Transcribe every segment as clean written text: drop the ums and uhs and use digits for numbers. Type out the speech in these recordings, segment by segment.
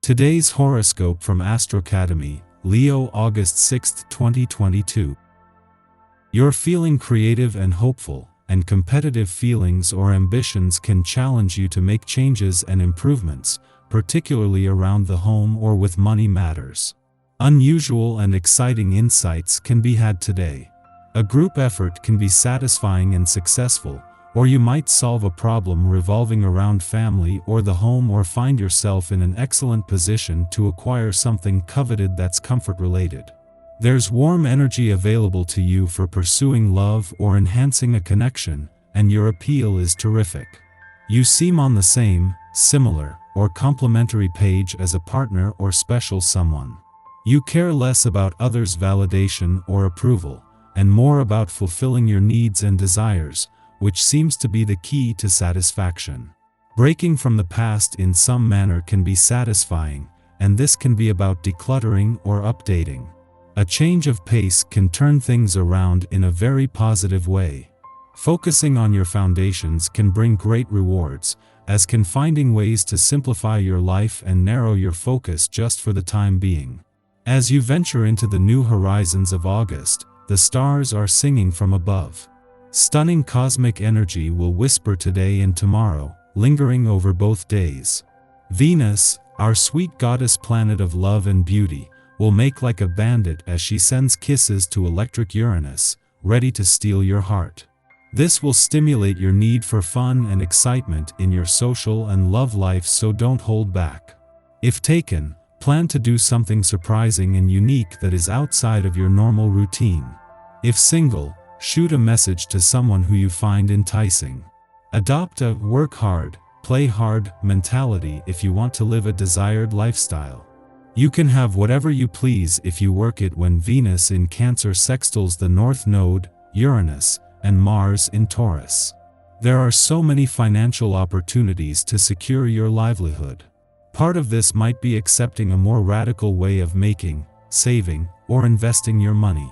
Today's horoscope from Astrocademy, Leo August 6, 2022. You're feeling creative and hopeful, and competitive feelings or ambitions can challenge you to make changes and improvements, particularly around the home or with money matters. Unusual and exciting insights can be had today. A group effort can be satisfying and successful, or you might solve a problem revolving around family or the home, or find yourself in an excellent position to acquire something coveted that's comfort-related. There's warm energy available to you for pursuing love or enhancing a connection, and your appeal is terrific. You seem on the same, similar, or complementary page as a partner or special someone. You care less about others' validation or approval, and more about fulfilling your needs and desires, which seems to be the key to satisfaction. Breaking from the past in some manner can be satisfying, and this can be about decluttering or updating. A change of pace can turn things around in a very positive way. Focusing on your foundations can bring great rewards, as can finding ways to simplify your life and narrow your focus just for the time being. As you venture into the new horizons of August, the stars are singing from above. Stunning cosmic energy will whisper today and tomorrow, lingering over both days. Venus, our sweet goddess planet of love and beauty, will make like a bandit as she sends kisses to electric Uranus, ready to steal your heart. This will stimulate your need for fun and excitement in your social and love life, so don't hold back. If taken, plan to do something surprising and unique that is outside of your normal routine. If single, shoot a message to someone who you find enticing. Adopt a work hard, play hard mentality if you want to live a desired lifestyle. You can have whatever you please if you work it when Venus in Cancer sextiles the North Node, Uranus, and Mars in Taurus. There are so many financial opportunities to secure your livelihood. Part of this might be accepting a more radical way of making, saving, or investing your money.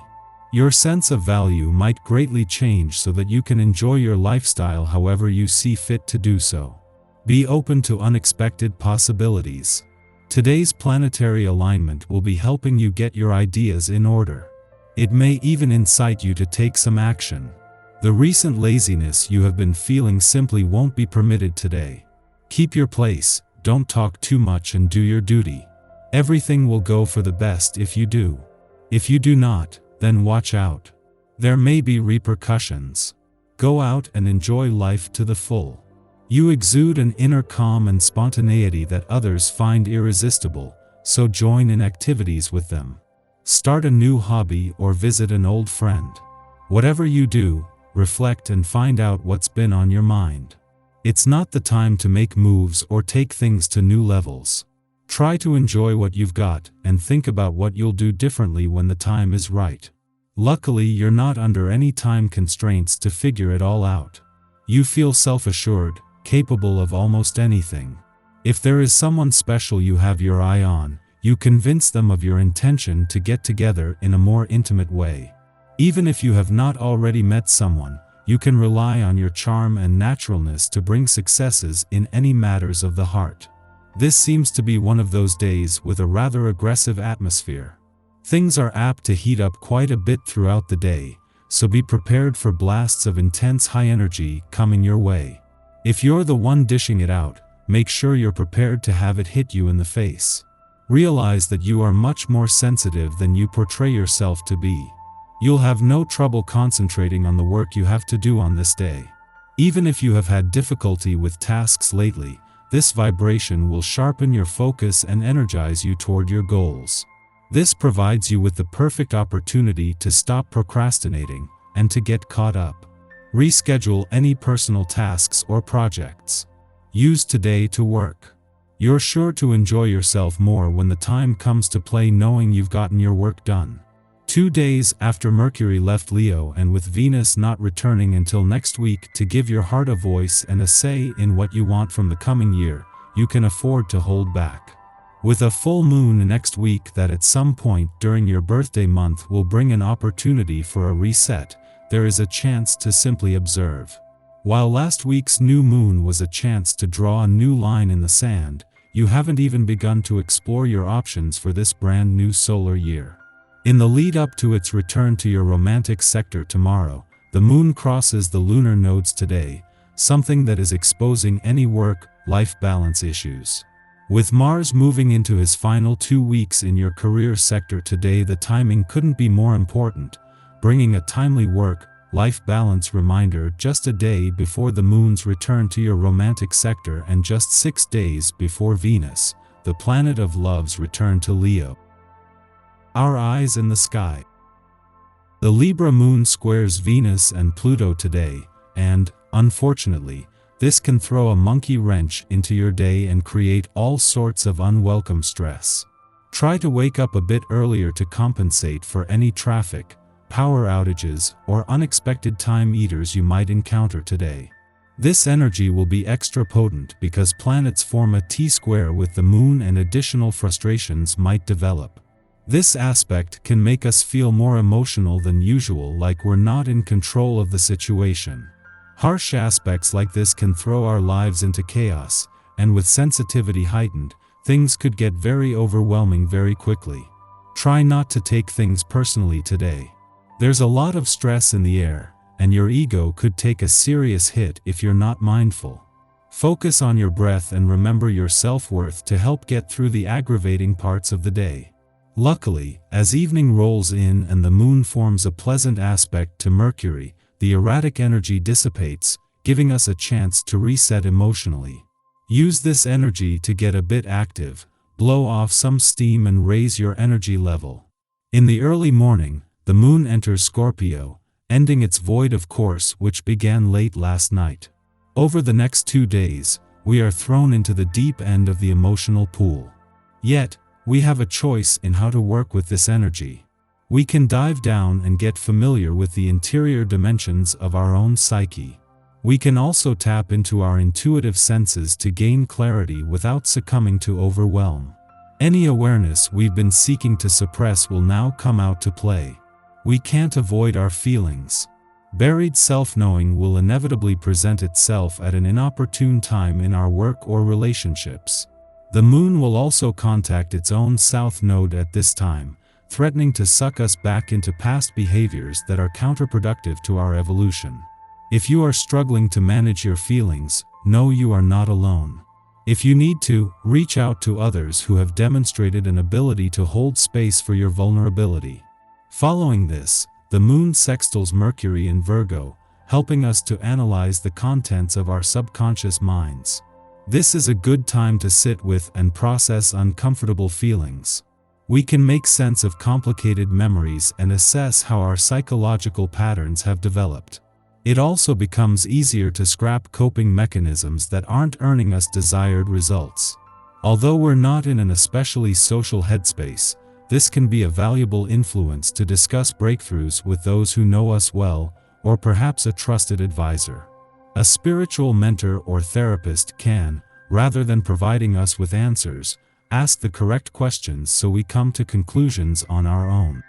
Your sense of value might greatly change so that you can enjoy your lifestyle however you see fit to do so. Be open to unexpected possibilities. Today's planetary alignment will be helping you get your ideas in order. It may even incite you to take some action. The recent laziness you have been feeling simply won't be permitted today. Keep your place, don't talk too much, and do your duty. Everything will go for the best if you do. If you do not, then watch out. There may be repercussions. Go out and enjoy life to the full. You exude an inner calm and spontaneity that others find irresistible, so join in activities with them. Start a new hobby or visit an old friend. Whatever you do, reflect and find out what's been on your mind. It's not the time to make moves or take things to new levels. Try to enjoy what you've got and think about what you'll do differently when the time is right. Luckily, you're not under any time constraints to figure it all out. You feel self-assured, capable of almost anything. If there is someone special you have your eye on, you convince them of your intention to get together in a more intimate way. Even if you have not already met someone, you can rely on your charm and naturalness to bring successes in any matters of the heart. This seems to be one of those days with a rather aggressive atmosphere. Things are apt to heat up quite a bit throughout the day, so be prepared for blasts of intense high energy coming your way. If you're the one dishing it out, make sure you're prepared to have it hit you in the face. Realize that you are much more sensitive than you portray yourself to be. You'll have no trouble concentrating on the work you have to do on this day. Even if you have had difficulty with tasks lately, this vibration will sharpen your focus and energize you toward your goals. This provides you with the perfect opportunity to stop procrastinating and to get caught up. Reschedule any personal tasks or projects. Use today to work. You're sure to enjoy yourself more when the time comes to play, knowing you've gotten your work done. 2 days after Mercury left Leo, and with Venus not returning until next week to give your heart a voice and a say in what you want from the coming year, you can afford to hold back. With a full moon next week that at some point during your birthday month will bring an opportunity for a reset, there is a chance to simply observe. While last week's new moon was a chance to draw a new line in the sand, you haven't even begun to explore your options for this brand new solar year. In the lead up to its return to your romantic sector tomorrow, the moon crosses the lunar nodes today, something that is exposing any work-life balance issues. With Mars moving into his final 2 weeks in your career sector today, the timing couldn't be more important, bringing a timely work-life balance reminder just a day before the moon's return to your romantic sector and just 6 days before Venus, the planet of love's return to Leo. Our eyes in the sky. The Libra moon squares Venus and Pluto today, and, unfortunately, this can throw a monkey wrench into your day and create all sorts of unwelcome stress. Try to wake up a bit earlier to compensate for any traffic, power outages, or unexpected time eaters you might encounter today. This energy will be extra potent because planets form a T-square with the moon and additional frustrations might develop. This aspect can make us feel more emotional than usual, like we're not in control of the situation. Harsh aspects like this can throw our lives into chaos, and with sensitivity heightened, things could get very overwhelming very quickly. Try not to take things personally today. There's a lot of stress in the air, and your ego could take a serious hit if you're not mindful. Focus on your breath and remember your self-worth to help get through the aggravating parts of the day. Luckily, as evening rolls in and the moon forms a pleasant aspect to Mercury, the erratic energy dissipates, giving us a chance to reset emotionally. Use this energy to get a bit active, blow off some steam and raise your energy level. In the early morning, the moon enters Scorpio, ending its void of course which began late last night. Over the next 2 days, we are thrown into the deep end of the emotional pool. Yet, we have a choice in how to work with this energy. We can dive down and get familiar with the interior dimensions of our own psyche. We can also tap into our intuitive senses to gain clarity without succumbing to overwhelm. Any awareness we've been seeking to suppress will now come out to play. We can't avoid our feelings. Buried self-knowing will inevitably present itself at an inopportune time in our work or relationships. The moon will also contact its own south node at this time, threatening to suck us back into past behaviors that are counterproductive to our evolution. If you are struggling to manage your feelings, know you are not alone. If you need to, reach out to others who have demonstrated an ability to hold space for your vulnerability. Following this, the moon sextiles Mercury in Virgo, helping us to analyze the contents of our subconscious minds. This is a good time to sit with and process uncomfortable feelings. We can make sense of complicated memories and assess how our psychological patterns have developed. It also becomes easier to scrap coping mechanisms that aren't earning us desired results. Although we're not in an especially social headspace, this can be a valuable influence to discuss breakthroughs with those who know us well, or perhaps a trusted advisor. A spiritual mentor or therapist can, rather than providing us with answers, ask the correct questions so we come to conclusions on our own.